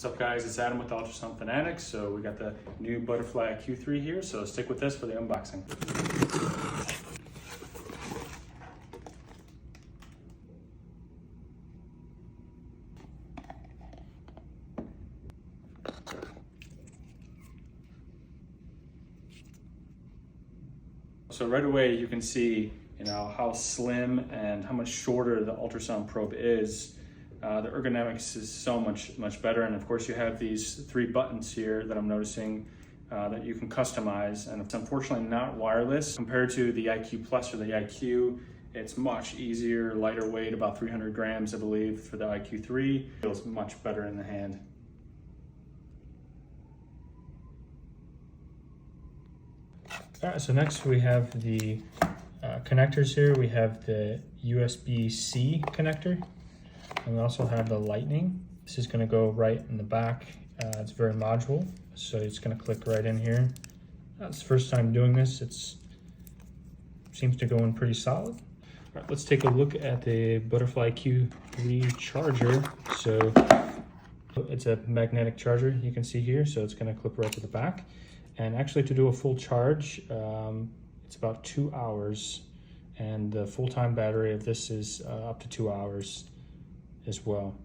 What's up guys, it's Adam with Ultrasound Fanatic. So we got the new Butterfly iQ3 here, so stick with us for the unboxing. So right away you can see how slim and how much shorter the ultrasound probe is. The ergonomics is so much better, and of course you have these 3 buttons here that I'm noticing that you can customize, and it's unfortunately not wireless compared to the iQ Plus or the iQ. It's much easier, lighter weight, about 300 grams I believe for the iQ3. Feels much better in the hand. All right, so next we have the connectors here. We have the USB-C connector, and we also have the Lightning. This is going to go right in the back. It's very modular, so it's going to click right in here. It's the first time doing this. It seems to go in pretty solid. All right, let's take a look at the Butterfly iQ3 charger. So it's a magnetic charger, you can see here, so it's going to clip right to the back. And actually, to do a full charge, it's about 2 hours, and the full-time battery of this is up to 2 hours as well.